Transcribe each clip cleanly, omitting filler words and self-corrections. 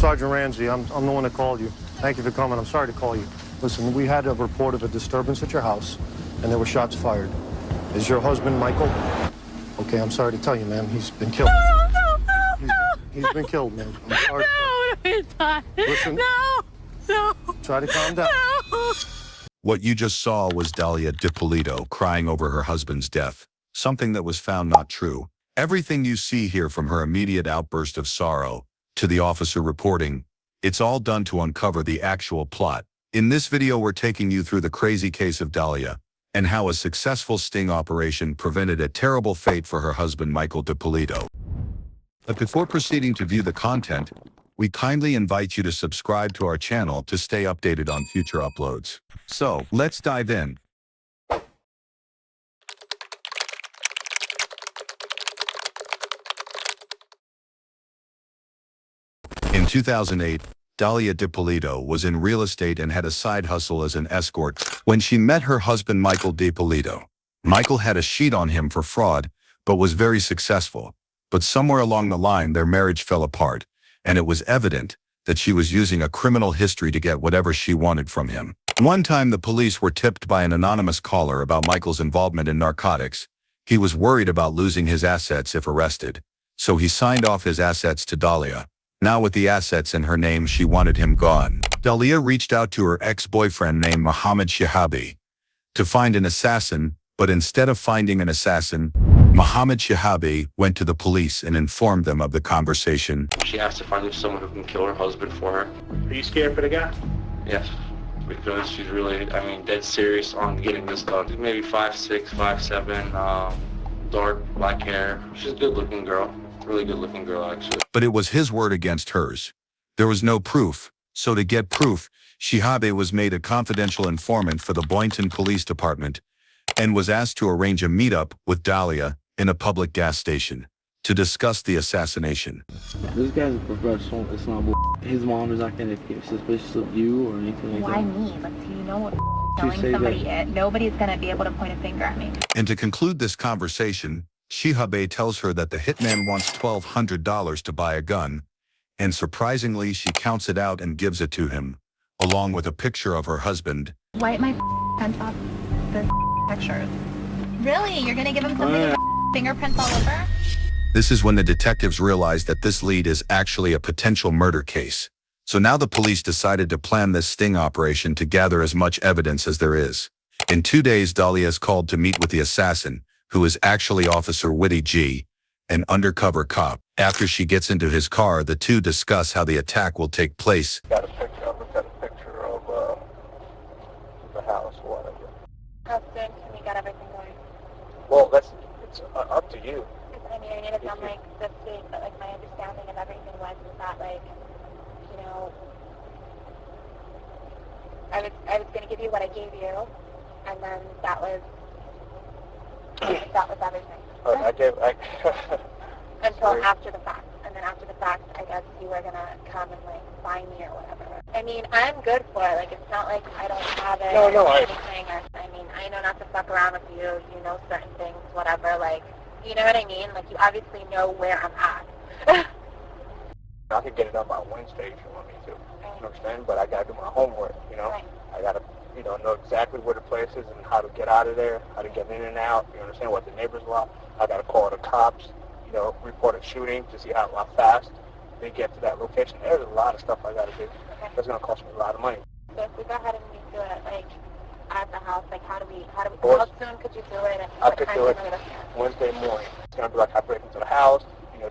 Sergeant Ramsey. I'm the one that called you. Thank you for coming. I'm sorry to call you. Listen, we had a report of a disturbance at your house, and there were shots fired. Is your husband Michael? Okay, I'm sorry to tell you, ma'am. He's been killed. He's been killed, man. I'm sorry. No, he's not. Listen. No. Try to calm down. No. What you just saw was Dalia DiPolito crying over her husband's death, something that was found not true. Everything you see here, from her immediate outburst of sorrow to the officer reporting, it's all done to uncover the actual plot. In this video, we're taking you through the crazy case of Dalia and how a successful sting operation prevented a terrible fate for her husband, Michael DiPolito. But before proceeding to view the content, we kindly invite you to subscribe to our channel to stay updated on future uploads. So, let's dive in. In 2008, Dalia DiPolito was in real estate and had a side hustle as an escort when she met her husband, Michael DiPolito. Michael had a sheet on him for fraud, but was very successful. But somewhere along the line, their marriage fell apart, and it was evident that she was using a criminal history to get whatever she wanted from him. One time, the police were tipped by an anonymous caller about Michael's involvement in narcotics. He was worried about losing his assets if arrested, so he signed off his assets to Dalia. Now with the assets in her name, she wanted him gone. Dalia reached out to her ex-boyfriend named Mohammed Shahabi to find an assassin, but instead of finding an assassin, Mohammed Shahabi went to the police and informed them of the conversation. She asked if I knew someone who can kill her husband for her. Are you scared for the guy? Yes, because she's really, dead serious on getting this done. Maybe 5'6", 5'7", dark black hair. She's a good-looking girl. Really good-looking girl, actually. But it was his word against hers. There was no proof, so to get proof, Shahabi was made a confidential informant for the Boynton Police Department and was asked to arrange a meetup with Dalia in a public gas station to discuss the assassination. This guy's a professional. It's not his mom is not going to get suspicious of you or anything like that. Why me? Like, do you know what telling somebody it? Nobody's going to be able to point a finger at me. And to conclude this conversation, Shahabi tells her that the hitman wants $1,200 to buy a gun, and surprisingly, she counts it out and gives it to him, along with a picture of her husband. Wipe my pants off the pictures. Really? You're going to give him something with fingerprints all over? This is when the detectives realized that this lead is actually a potential murder case. So now the police decided to plan this sting operation to gather as much evidence as there is. In 2 days, Dalia is called to meet with the assassin, who is actually Officer Whitty G, an undercover cop. After she gets into his car, the two discuss how the attack will take place. Got a picture of the house or whatever. How soon can we get everything going? Well, it's up to you. I mean, I need to sound like this week, but like my understanding of everything was that, like, you know, I was going to give you what I gave you, and then that was everything. Until after the fact. And then after the fact, I guess you were going to come and, like, find me or whatever. I mean, I'm good for it. Like, it's not like I don't have it or anything. I mean, I know not to fuck around with you. You know certain things, whatever. Like, you know what I mean? Like, you obviously know where I'm at. I could get it done by Wednesday if you want me to. You understand? But I got to do my homework, you know? Right. I got to, know exactly where the place is and how to get out of there, how to get in and out, you understand, what the neighbors want. I got to call the cops, report a shooting to see how fast they get to that location. There's a lot of stuff I got to do. Okay. That's going to cost me a lot of money. So if we go ahead and we do it, like, at the house, like, how soon could you do it? And I could do it Wednesday morning. It's going to be like I break into the house,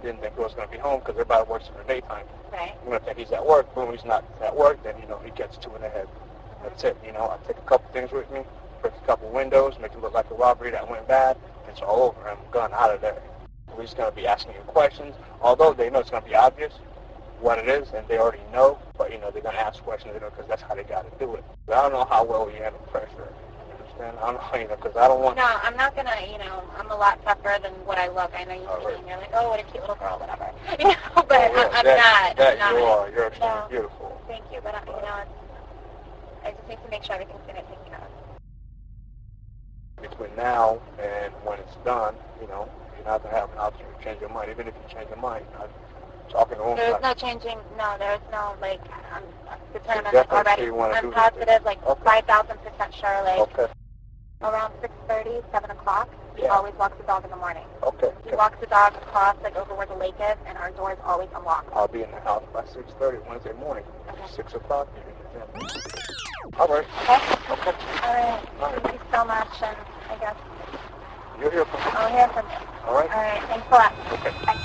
didn't think he was going to be home because everybody works in the daytime. Right. I'm going to think he's at work, but when he's not at work, then, he gets two in the head. That's it, I take a couple things with me, break a couple windows, make it look like a robbery that went bad, it's all over. I'm gone out of there. We're just going to be asking you questions, although they know it's going to be obvious what it is, and they already know, but, they're going to ask questions, because that's how they got to do it. But I don't know how well you handle pressure. You understand? I don't know, because I don't want... No, I'm not going to, I'm a lot tougher than what I look. I know you see me and you're like, oh, what a cute little girl, whatever. But I'm not. You are. You're extremely beautiful. Thank you, but, I just need to make sure everything's going to take care of. Between now and when it's done, you're not going to have an option to change your mind. Even if you change your mind, talking to him. There's no changing, no, there's no, like, I'm determined definitely already. say you wanna do I'm this, positive, like, okay. 5,000% sure, like, Okay. around 6:30, 7 o'clock, he Yeah. always walks the dog in the morning. Okay. He walks the dog across, like, over where the lake is, and our door is always unlocked. I'll be in the house by 6:30 Wednesday morning. Okay. 6 o'clock. All right. Okay? Okay. All right. Thank you so much, and I guess You'll hear from me. I'll hear from you. All right. All right. Thanks a lot. Okay. Bye.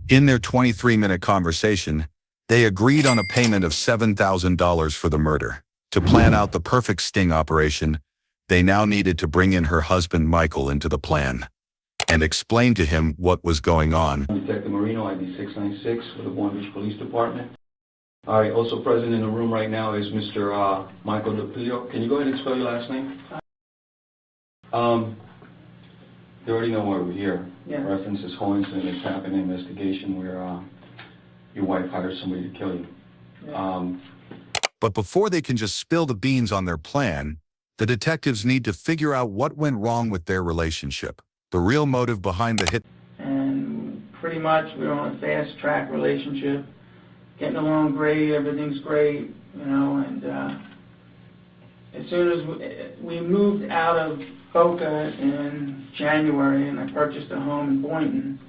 In their 23-minute conversation, they agreed on a payment of $7,000 for the murder. To plan out the perfect sting operation, they now needed to bring in her husband Michael into the plan and explain to him what was going on. Detective Marino, ID 696 for the Boynton Beach Police Department. All right, also present in the room right now is Mr. Michael DePilio. Can you go ahead and spell your last name? You already know why we're here. Yeah. Reference is Hohenson. It's happened an investigation where your wife hired somebody to kill you. Yeah. But before they can just spill the beans on their plan, the detectives need to figure out what went wrong with their relationship, the real motive behind the hit. And pretty much we're on a fast track relationship, getting along great, everything's great, you know, and as soon as we moved out of Boca in January, and I purchased a home in Boynton,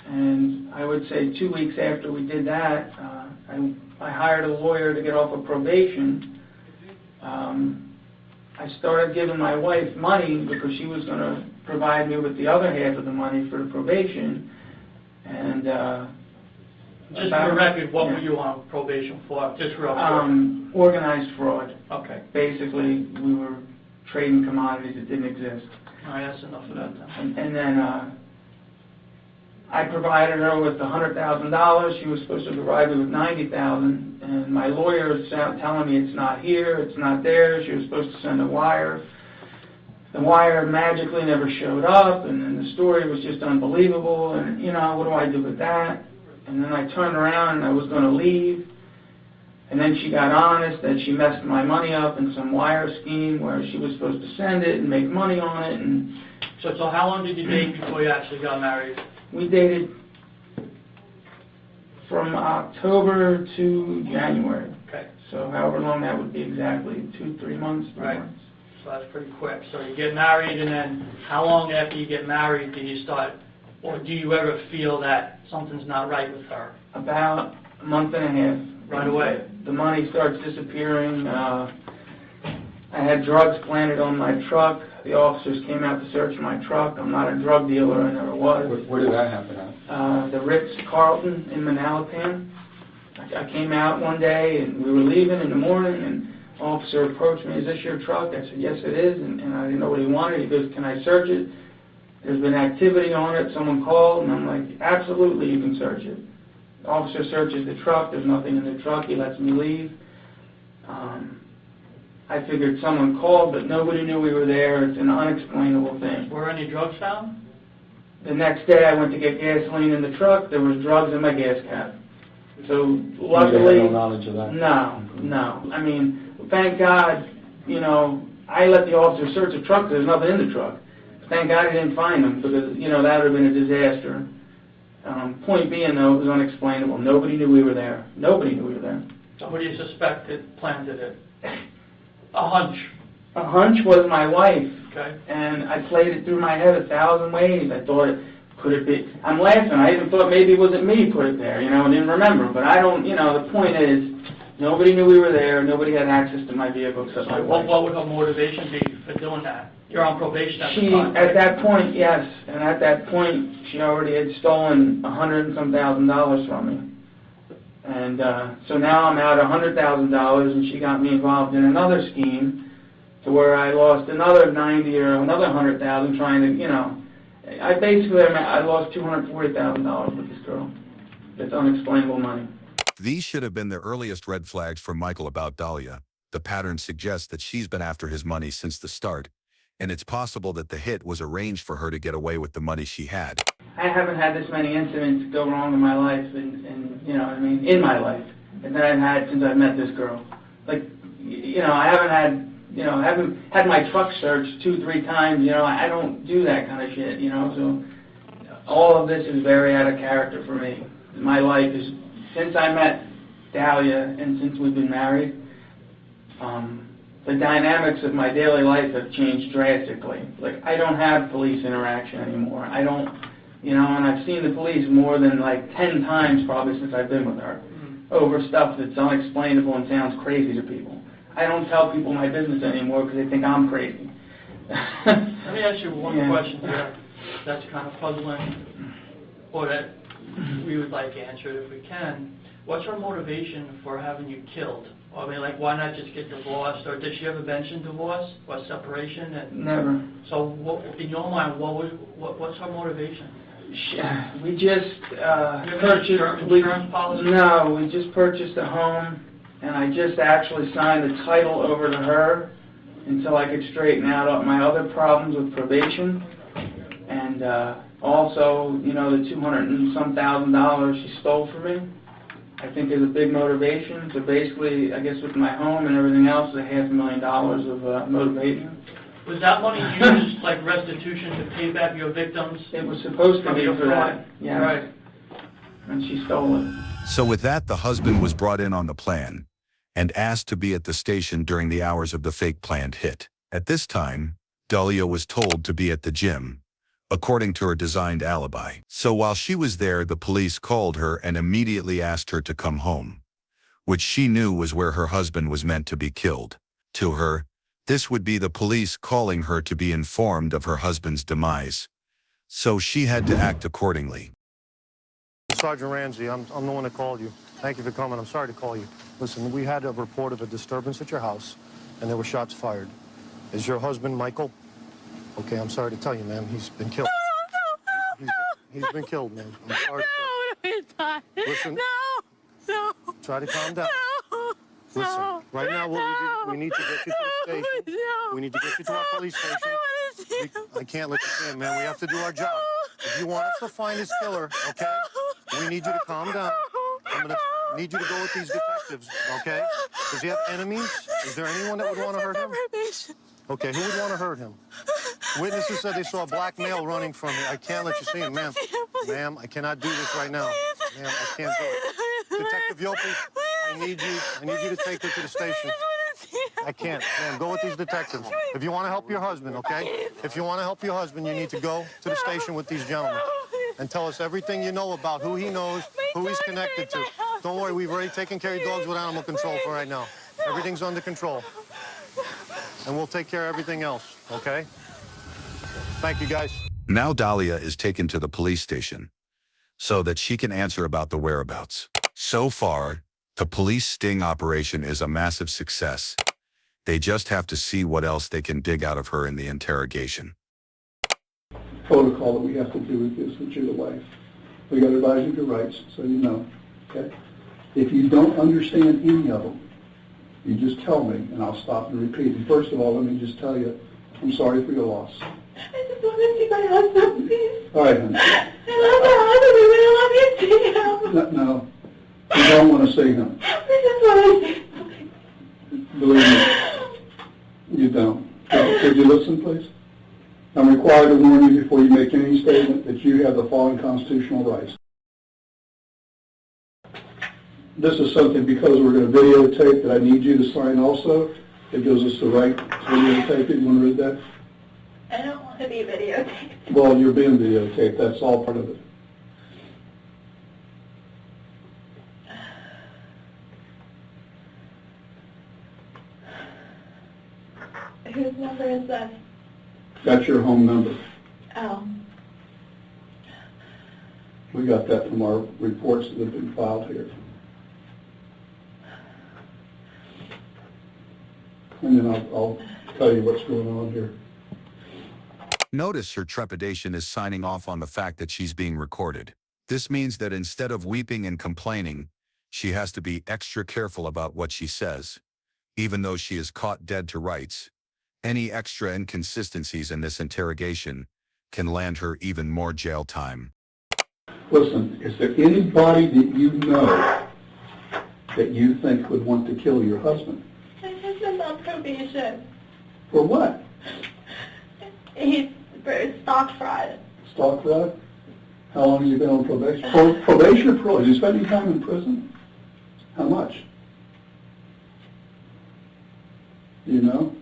and I would say 2 weeks after we did that, I hired a lawyer to get off of probation. I started giving my wife money because she was going to provide me with the other half of the money for the probation. And just for the record, what were you on probation for? Just real quick. Organized fraud. Okay. Basically, we were trading commodities that didn't exist. All right, that's enough of that then. And then I provided her with $100,000. She was supposed to provide me with $90,000, and my lawyer is telling me it's not here, it's not there. She was supposed to send a wire. The wire magically never showed up, and then the story was just unbelievable. And you know, what do I do with that? And then I turned around and I was going to leave, and then she got honest that she messed my money up in some wire scheme where she was supposed to send it and make money on it. And So how long did you date before you actually got married? we dated from October to January. Okay. So however long that would be exactly, 2-3 months, 3 Right. months. So that's pretty quick. So you get married, and then how long after you get married do you start, or do you ever feel that something's not right with her? About a month and a half. Right away. The money starts disappearing. I had drugs planted on my truck. The officers came out to search my truck. I'm not a drug dealer, I never was. Where did that happen at? The Ritz-Carlton in Manalapan. I came out one day, and we were leaving in the morning, and an officer approached me, "Is this your truck?" I said, "Yes, it is," and I didn't know what he wanted. He goes, "Can I search it? There's been activity on it. Someone called," and I'm like, "Absolutely, you can search it." The officer searches the truck. There's nothing in the truck. He lets me leave. I figured someone called, but nobody knew we were there. It's an unexplainable thing. Were any drugs found? The next day, I went to get gasoline in the truck. There was drugs in my gas cap. So luckily, You had no knowledge of that? no. I mean, thank God, you know, I let the officer search the truck. There's nothing in the truck. Thank God he didn't find them, because, you know, that would have been a disaster. Point being, though, it was unexplainable. Nobody knew we were there. Nobody knew we were there. So who do you suspect that planted it? A hunch. A hunch was my wife, Okay. and I played it through my head 1,000 ways. I thought, could it be? I'm laughing. I even thought maybe it wasn't me who put it there, you know, and didn't remember. But I don't, you know, the point is, nobody knew we were there. Nobody had access to my vehicle except my So wife. what would her motivation be for doing that? You're on probation at the She, time. at that point, yes, and at that point, she already had stolen $100 and some thousand from me. And so now I'm out $100,000, and she got me involved in another scheme to where I lost another 90 or another 100,000 trying to, you know, I lost $240,000 with this girl. It's unexplainable money. These should have been the earliest red flags for Michael about Dahlia. The pattern suggests that she's been after his money since the start, and it's possible that the hit was arranged for her to get away with the money she had. I haven't had this many incidents go wrong in my life, and you know what I mean, in my life, and that I've had since I've met this girl. Like, you know, I haven't had my truck searched 2-3 times. You know, I don't do that kind of shit. You know, so all of this is very out of character for me. my life is, since I met Dahlia and since we've been married, the dynamics of my daily life have changed drastically. Like, I don't have police interaction anymore. I don't, you know, and I've seen the police more than like 10 times probably since I've been with her over stuff that's unexplainable and sounds crazy to people. I don't tell people my business anymore because they think I'm crazy. Let me ask you one question here that's kind of puzzling, or that we would like answered if we can. What's her motivation for having you killed? I mean, like, why not just get divorced? Or did she ever mention divorce or separation? And Never. so, what, in your mind, what's her motivation? We just purchased insurance policy? No, we just purchased a home, and I just actually signed the title over to her until I could straighten out my other problems with probation, and also, you know, the $200,000 and some she stole from me, I think is a big motivation. So basically, I guess with my home and everything else, $500,000 of motivation. Was that money used like restitution to pay back your victims? It was supposed to be for that. Yeah. Right. And she stole it. So with that, the husband was brought in on the plan and asked to be at the station during the hours of the fake planned hit. At this time, Dahlia was told to be at the gym, according to her designed alibi. So while she was there, the police called her and immediately asked her to come home, which she knew was where her husband was meant to be killed. To her, this would be the police calling her to be informed of her husband's demise. So she had to act accordingly. Sergeant Ramsey, I'm the one that called you. Thank you for coming. I'm sorry to call you. Listen, we had a report of a disturbance at your house, and there were shots fired. Is your husband Michael? Okay, I'm sorry to tell you, ma'am. He's been killed. He's been killed, man. I'm sorry. No, he's not. Listen. No. Try to calm down. Listen, right now we need to get you to the station. We need to get you to our police station. I can't let you see him, man. We have to do our job. If you want us to find his killer, okay, we need you to calm down. I'm going to need you to go with these detectives, okay? Does he have enemies? Is there anyone that would want to hurt him? Okay, who would want to hurt him? Witnesses said they saw a black male running from you. I can't let you see him, ma'am. Ma'am, I cannot do this right now. Ma'am, I can't do it. Detective Yopi, I need you to take her to the station. I can't. Ma'am, go with these detectives. If you want to help your husband, okay? If you want to help your husband, you need to go to the station with these gentlemen and tell us everything you know about who he knows, who he's connected to. Don't worry, we've already taken care of dogs with animal control for right now. Everything's under control. And we'll take care of everything else, okay? Thank you, guys. Now Dahlia is taken to the police station so that she can answer about the whereabouts. So far, the police sting operation is a massive success. They just have to see what else they can dig out of her in the interrogation. Protocol that we have to do with this, that you're the wife. We got to advise you of your rights, so you know, okay? If you don't understand any of them, you just tell me, and I'll stop and repeat. And first of all, let me just tell you, I'm sorry for your loss. I just want to see my husband, please. All right, honey. I love my husband. I love you, see him. No, you don't want to see him. I just want to see him. Believe me, you don't. Could you listen, please? I'm required to warn you before you make any statement that you have the following constitutional rights. This is something, because we're going to videotape, that I need you to sign also. It gives us the right to videotape it. You want to read that? I don't want to be videotaped. Well, you're being videotaped. That's all part of it. Whose number is that? That's your home number. Oh. We got that from our reports that have been filed here. And then I'll tell you what's going on here. Notice her trepidation is signing off on the fact that she's being recorded. This means that instead of weeping and complaining, she has to be extra careful about what she says. Even though she is caught dead to rights, any extra inconsistencies in this interrogation can land her even more jail time. Listen, is there anybody that you know that you think would want to kill your husband? My husband's on probation. For what? He's for stock fraud. Stock fraud? How long has he been on probation? Probation or parole? Is he spending time in prison? How much? Do you know?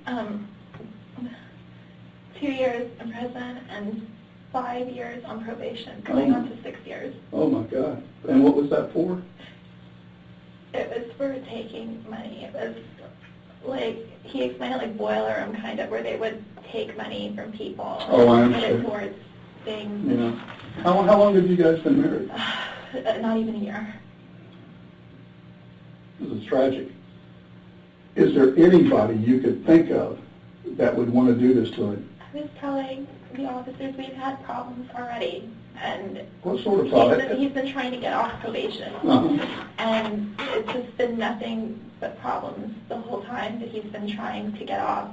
2 years in prison and 5 years on probation, going on to 6 years. Oh my God. And what was that for? It was for taking money. It was like, he explained it like boiler room kind of, where they would take money from people Oh, I and put it understand. towards things. Yeah. How long have you guys been married? Not even a year. This is tragic. Is there anybody you could think of that would want to do this to him? I was telling the officers we've had problems already, and What sort of problem? he's been trying to get off probation, and it's just been nothing but problems the whole time that he's been trying to get off.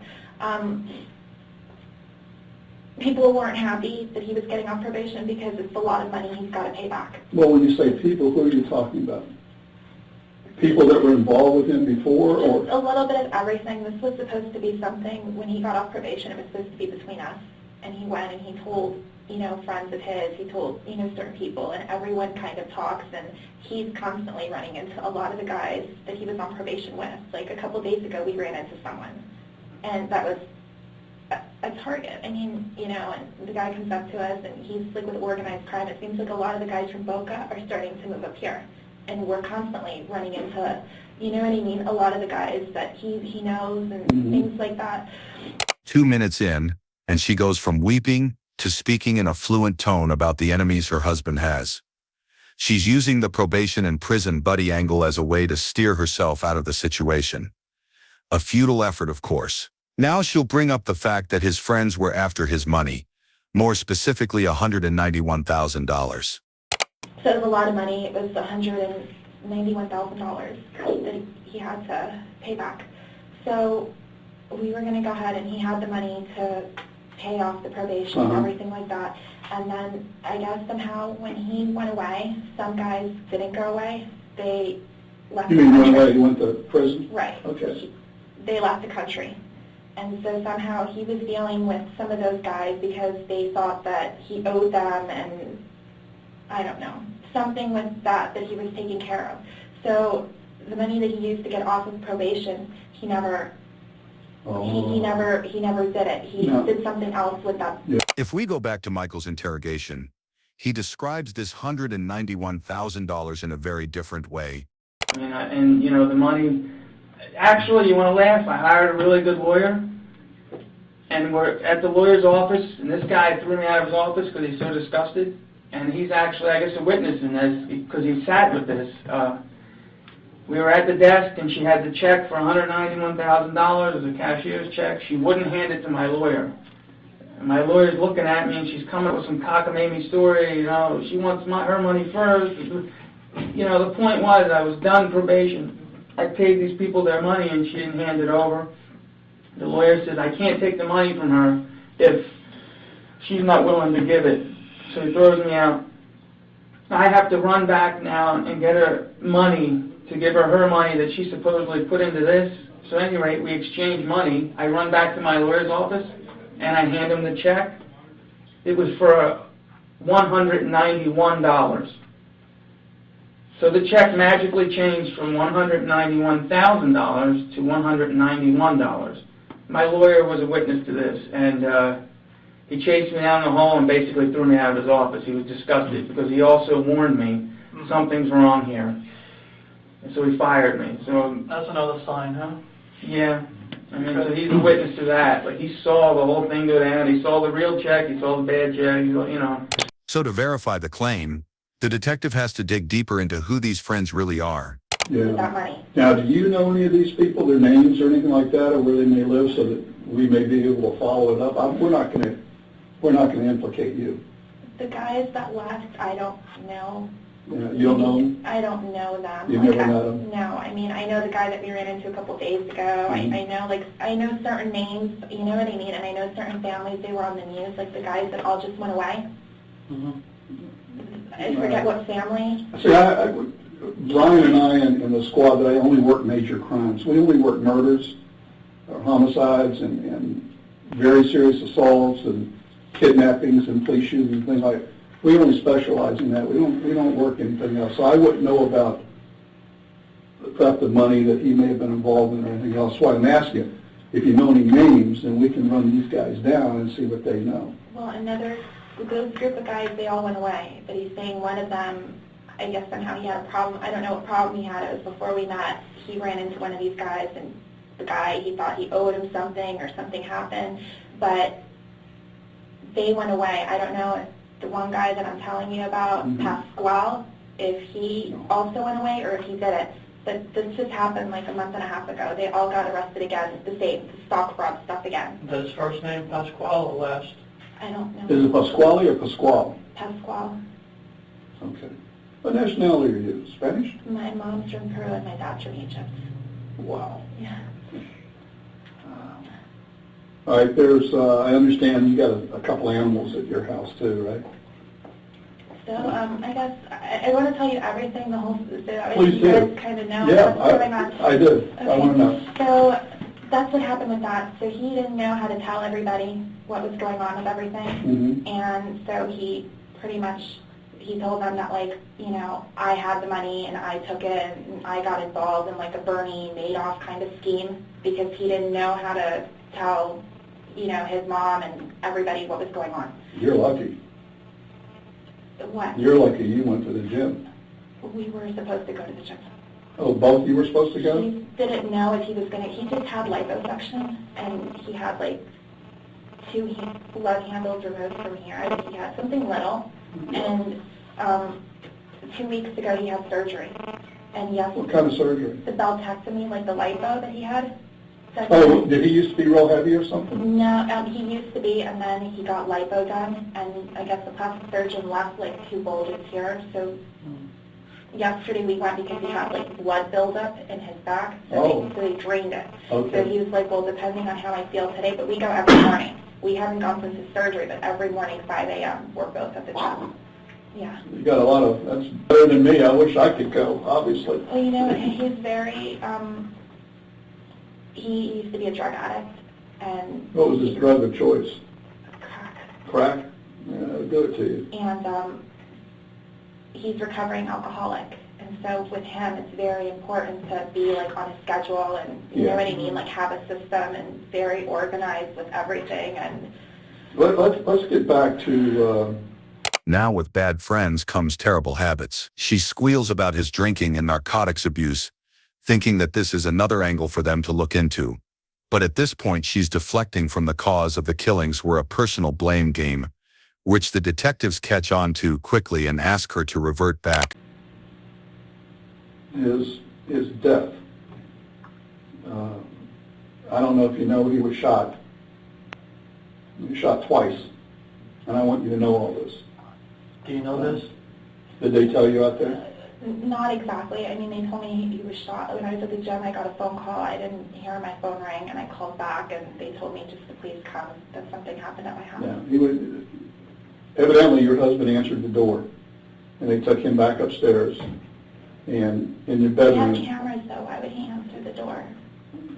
People weren't happy that he was getting off probation because it's a lot of money he's got to pay back. Well, when you say people, who are you talking about? People that were involved with him before, or? A little bit of everything. This was supposed to be something, when he got off probation, it was supposed to be between us. And he went and he told, friends of his, he told, certain people, and everyone kind of talks, and he's constantly running into a lot of the guys that he was on probation with. Like a couple days ago, we ran into someone, and that was a target. I mean, and the guy comes up to us, and he's like with organized crime. It seems like a lot of the guys from Boca are starting to move up here. And we're constantly running into, a lot of the guys that he knows and things like that. 2 minutes in, and she goes from weeping to speaking in a fluent tone about the enemies her husband has. She's using the probation and prison buddy angle as a way to steer herself out of the situation. A futile effort, of course. Now she'll bring up the fact that his friends were after his money, more specifically $191,000. So it was a lot of money. It was $191,000 that he had to pay back. So we were going to go ahead, and he had the money to pay off the probation and everything like that. And then I guess somehow when he went away, some guys didn't go away. They left the country. You mean went away? He went to prison? Right. Okay. They left the country. And so somehow he was dealing with some of those guys because they thought that he owed them, and I don't know, something with that he was taking care of. So the money that he used to get off of probation, he never did it. He did something else with that. Yeah. If we go back to Michael's interrogation, he describes this $191,000 in a very different way. The money, actually, you want to laugh, I hired a really good lawyer, and we're at the lawyer's office, and this guy threw me out of his office because he's so disgusted. And he's actually, I guess, a witness in this because he sat with this. We were at the desk, and she had the check for $191,000 as a cashier's check. She wouldn't hand it to my lawyer. And my lawyer's looking at me, and she's coming up with some cockamamie story. She wants her money first. The point was, I was done probation. I paid these people their money, and she didn't hand it over. The lawyer said, I can't take the money from her if she's not willing to give it. So he throws me out. I have to run back now and get her money to give her money that she supposedly put into this. So at any rate, we exchange money. I run back to my lawyer's office, and I hand him the check. It was for $191. So the check magically changed from $191,000 to $191. My lawyer was a witness to this, and he chased me down the hall and basically threw me out of his office. He was disgusted because he also warned me something's wrong here. And so he fired me. So that's another sign, huh? Yeah. So he's a witness to that. Like, he saw the whole thing go down. He saw the real check. He saw the bad check. So to verify the claim, the detective has to dig deeper into who these friends really are. Yeah. With that money. Now, do you know any of these people, their names or anything like that, or where they may live, so that we may be able to follow it up? We're not going to implicate you. The guys that left, I don't know. Yeah, you don't know them? I don't know them. You've never met them? No, I know the guy that we ran into a couple days ago. I know certain names, you know what I mean, and I know certain families, they were on the news, like the guys that all just went away. I forget what family. See, Brian and I in the squad, I only work major crimes. We only work murders, or homicides, and very serious assaults, and kidnappings, and police shootings, and things like that. We only specialize in that. We don't work anything else. So I wouldn't know about the theft of money that he may have been involved in or anything else. So I'm asking, if you know any names, then we can run these guys down and see what they know. Well, those group of guys, they all went away. But he's saying one of them, I guess somehow he had a problem. I don't know what problem he had. It was before we met. He ran into one of these guys, and the guy, he thought he owed him something or something happened. But they went away. I don't know if the one guy that I'm telling you about, Pasquale, if he also went away or if he didn't. But this just happened like a month and a half ago. They all got arrested again. The same, the stock fraud stuff again. Does his first name Pasquale or last? I don't know. Is it Pasquale or Pasquale? Pasquale. Okay. What nationality are you? Spanish? My mom's from Peru and my dad's from Egypt. Wow. Yeah. All right, I understand you got a couple animals at your house too, right? So, I guess, I want to tell you everything, the whole, so that Please you do. guys kind of know Yeah, what's going on. I do. Okay. I want to know. So, that's what happened with that. So he didn't know how to tell everybody what was going on with everything. And so he pretty much, he told them that, like, you know, I had the money and I took it and I got involved in like a Bernie Madoff kind of scheme because he didn't know how to tell, you know, his mom and everybody what was going on. You're lucky. What? You're lucky you went to the gym. We were supposed to go to the gym. Oh, both of you were supposed to go? He didn't know if he was going to, he just had liposuction, and he had like 2 blood handles removed from here. I think he had something little, and 2 weeks ago he had surgery. And yes, What kind of surgery? the beltectomy, like the lipo that he had. Oh, did he used to be real heavy or something? No, he used to be, and then he got lipo done, and I guess the plastic surgeon left like 2 bulges here, so yesterday we went because he had like blood buildup in his back, so they drained it. Okay. So he was like, well, depending on how I feel today, but we go every morning. We haven't gone since his surgery, but every morning, 5 a.m., we're both at the gym. Yeah. You got a lot of, that's better than me. I wish I could go, obviously. Well, you know, he's very, he used to be a drug addict, and... What was his drug of choice? Crack. Crack? Yeah, I'll do it to you. And he's recovering alcoholic, and so with him it's very important to be like on a schedule and you know what I mean, like have a system and very organized with everything. And let's get back to Now with bad friends comes terrible habits. She squeals about his drinking and narcotics abuse, thinking that this is another angle for them to look into. But at this point she's deflecting from the cause of the killings were a personal blame game, which the detectives catch on to quickly and ask her to revert back. his death. I don't know if you know he was shot. He was shot twice, and I want you to know all this. Do you know this? Did they tell you out there? not exactly. I mean, they told me he was shot. When I was at the gym, I got a phone call. I didn't hear my phone ring, and I called back, and they told me just to please come, that something happened at my house. Yeah, he would. Evidently, your husband answered the door, and they took him back upstairs, and in the bedroom. We have cameras, though. Why would he answer the door?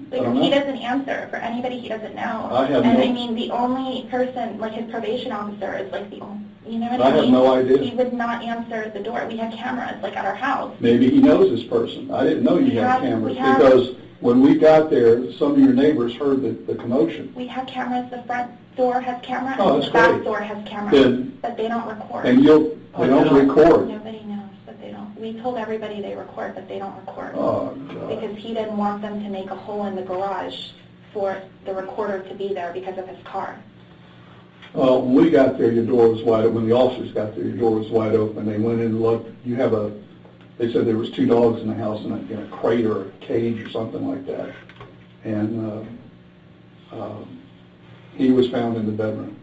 Because he doesn't answer for anybody he doesn't know. I mean, the only person, like his probation officer, is like the only, you know what I mean? I have no idea. He would not answer the door. We have cameras, like, at our house. Maybe he knows this person. I didn't know you had cameras, have, because when we got there, some of your neighbors heard the commotion. We have cameras. The front door has cameras. Oh, that's the back great. door has cameras. But they don't record. And they don't record. Nobody knows, but they don't. We told everybody they record, but they don't record. Oh, God. Because he didn't want them to make a hole in the garage for the recorder to be there because of his car. Well, when we got there, your door was wide open. When the officers got there, your door was wide open. They went in and looked. They said there was 2 dogs in the house in a crate or a cage or something like that. And he was found in the bedroom.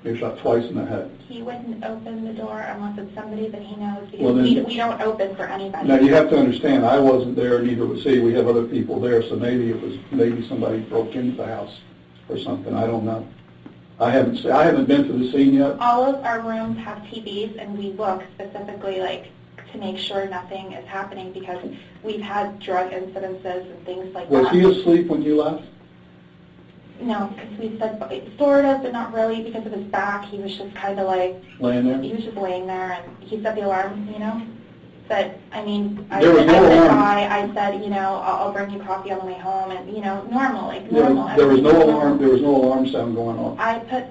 He was shot twice in the head. He wouldn't open the door unless it's somebody that he knows, because Well, we don't open for anybody. Now, you have to understand, I wasn't there, neither was he. We have other people there, so maybe somebody broke into the house or something. I don't know. I haven't been to the scene yet. All of our rooms have TVs, and we look specifically, like, to make sure nothing is happening, because we've had drug incidences and things like that. Was he asleep when you left? No, because we said sort of, but not really, because of his back. He was just kind of like... Laying there? He was just laying there, and he set the alarm, you know? But, I mean, I There was no said alarm. bye. I said, you know, I'll bring you coffee on the way home, and, you know, normal, like normal. There was no everything alarm, normal. there was no alarm sound going off. I put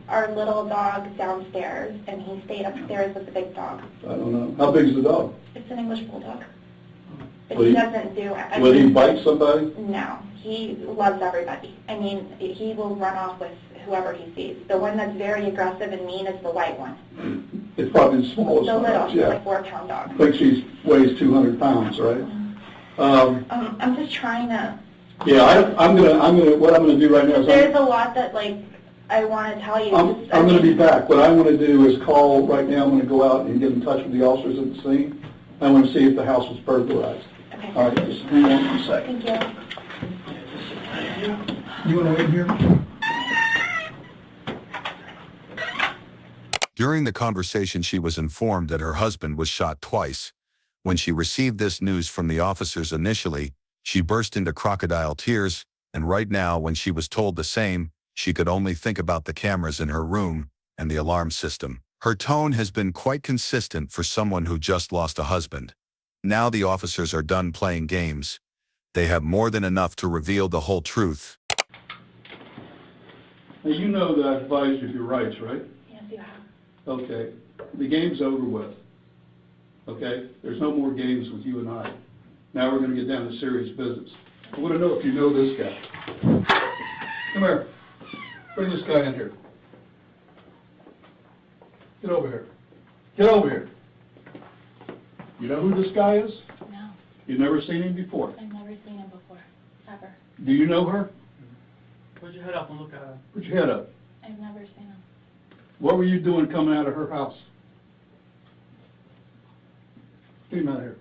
our little dog downstairs, and he stayed upstairs with the big dog. I don't know. How big is the dog? It's an English bulldog. But Will he he- doesn't do it. Will he bite somebody? No, he loves everybody. I mean, he will run off with whoever he sees. The one that's very aggressive and mean is the white one. It's probably the smallest The one, little, yeah. like 4-pound dog. I think she weighs 200 pounds, right? I'm just trying to. Yeah, what I'm gonna do right now is There's a lot that like I want to tell you. I'm gonna be back. What I want to do is call right now. I'm gonna go out and get in touch with the officers at the scene. I want to see if the house was burglarized. Okay. All right, just hang on one second. Thank you. You want to wait here? During the conversation, she was informed that her husband was shot twice. When she received this news from the officers initially, she burst into crocodile tears, and right now, when she was told the same, she could only think about the cameras in her room and the alarm system. Her tone has been quite consistent for someone who just lost a husband. Now the officers are done playing games. They have more than enough to reveal the whole truth. Now, you know that I've advised you of your rights, right? Yes, you have. Okay. The game's over with. Okay? There's no more games with you and I. Now we're going to get down to serious business. I want to know if you know this guy. Come here. Bring this guy in here. Get over here. Get over here. You know who this guy is? No, You've never seen him before. I've never seen him before, ever. Do you know her? Put your head up and look at her. Put your head up. I've never seen him. What were you doing coming out of her house? Get him out of here.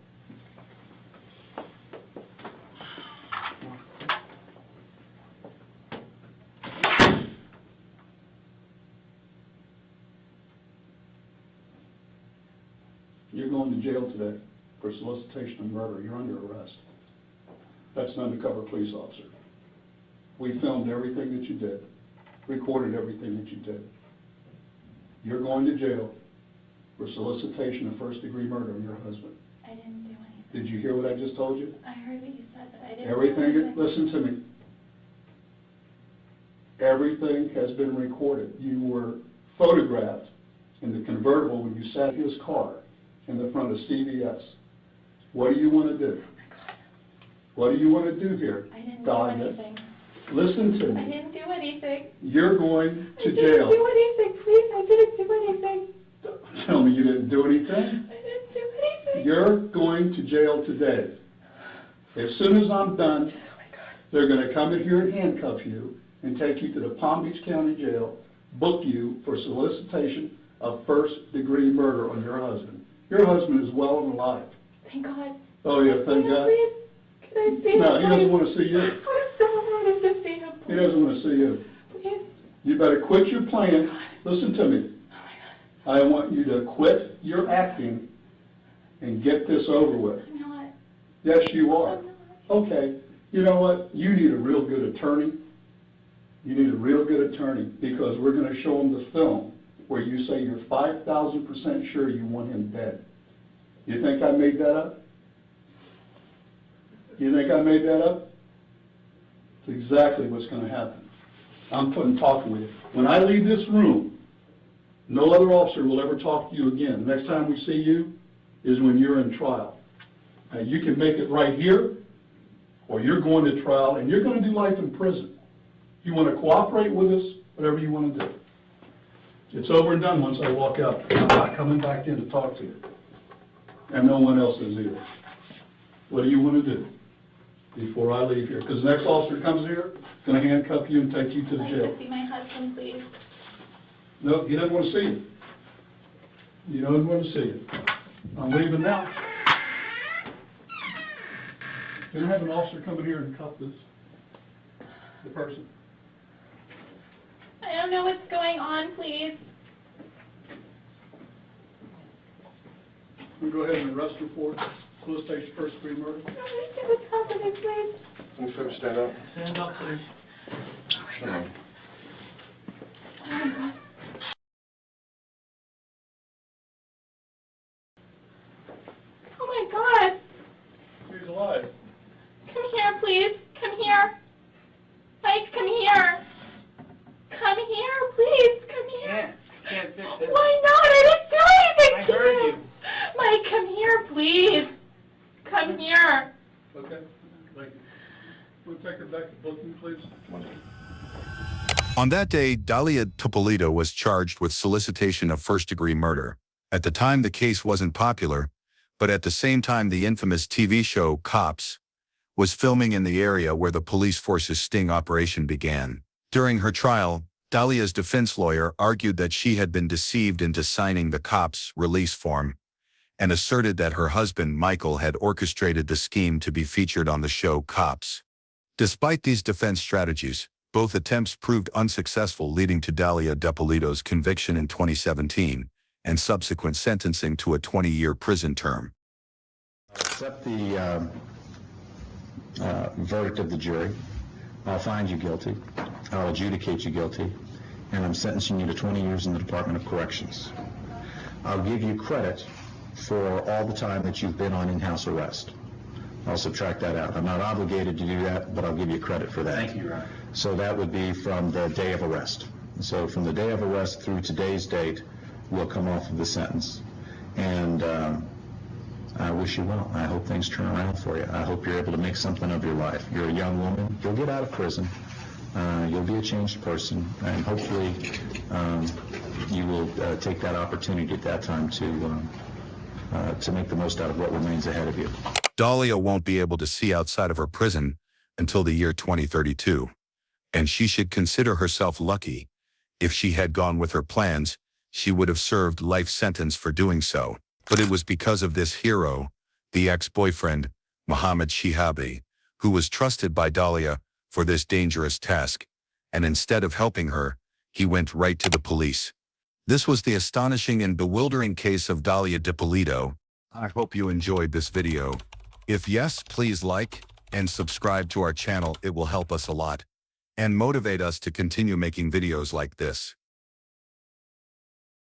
You're going to jail today for solicitation of murder. You're under arrest. That's an undercover police officer. We filmed everything that you did, recorded everything that you did. You're going to jail for solicitation of first-degree murder of your husband. I didn't do anything. Did you hear what I just told you? I heard what you said, but I didn't do Everything, anything. listen to me. Everything has been recorded. You were photographed in the convertible when you sat in his car in the front of CVS. What do you want to do? What do you want to do here? I didn't do Dahlia? anything. Listen to I me. didn't do anything. You're going I to didn't jail. do anything, please. I didn't do anything. Don't tell me you didn't do anything. I didn't do anything. You're going to jail today. As soon as I'm done, they're going to come in here and handcuff you and take you to the Palm Beach County Jail, book you for solicitation of first-degree murder on your husband. Your husband is well and alive. Thank God. Oh, yeah, thank God. Please? Can I see him? No, he doesn't want to see you. I so wanted to see him. He doesn't want to see you. Please. You better quit your playing. Listen to me. I want you to quit your acting and get this over with. I'm not. Yes, you are. I'm not. Okay. You know what? You need a real good attorney. You need a real good attorney because we're going to show them the film where you say you're 5,000% sure you want him dead. You think I made that up? You think I made that up? It's exactly what's going to happen. I'm talking with you. When I leave this room, no other officer will ever talk to you again. The next time we see you is when you're in trial. Now, you can make it right here, or you're going to trial, and you're going to do life in prison. You want to cooperate with us, whatever you want to do. It's over and done once I walk out. I'm not coming back in to talk to you. And no one else is either. What do you want to do before I leave here? Because the next officer comes here, going to handcuff you and take you to the I'd jail. like to see my husband, please. No, he doesn't want to see you. He doesn't want to see you. I'm leaving now. Can I have an officer come in here and cuff the person? I don't know what's going on, please. We'll go ahead and arrest her for solicitation of first-degree murder. I don't know what's happening, please. Can you stand up? Stand up, please. Oh my God. He's alive. Come here, please. Come here. Mike, come here. Come here, please. Come here. Can't fix it. Why not? I didn't do anything I to heard you. you. Mike, come here, please. Come here. Okay. Thank you. We'll take her back to booking, please. On that day, Dalia Topolito was charged with solicitation of first-degree murder. At the time, the case wasn't popular, but at the same time, the infamous TV show Cops was filming in the area where the police force's sting operation began. During her trial, Dalia's defense lawyer argued that she had been deceived into signing the Cops release form and asserted that her husband, Michael, had orchestrated the scheme to be featured on the show Cops. Despite these defense strategies, both attempts proved unsuccessful, leading to Dalia Topolito's conviction in 2017 and subsequent sentencing to a 20-year prison term. Accept the verdict of the jury. I'll find you guilty. I'll adjudicate you guilty. And I'm sentencing you to 20 years in the Department of Corrections. I'll give you credit for all the time that you've been on in-house arrest. I'll subtract that out. I'm not obligated to do that, but I'll give you credit for that. Thank you, Your Honor. So that would be from the day of arrest. So from the day of arrest through today's date, we'll come off of the sentence. And I wish you well. I hope things turn around for you. I hope you're able to make something of your life. You're a young woman. You'll get out of prison. You'll be a changed person. And hopefully you will take that opportunity at that time to make the most out of what remains ahead of you. Dalia won't be able to see outside of her prison until the year 2032, and she should consider herself lucky. If she had gone with her plans, she would have served life sentence for doing so. But it was because of this hero, the ex-boyfriend, Mohammed Shihabi, who was trusted by Dalia for this dangerous task, and instead of helping her, he went right to the police. This was the astonishing and bewildering case of Dalia Topolito. I hope you enjoyed this video. If yes, please like and subscribe to our channel. It will help us a lot and motivate us to continue making videos like this.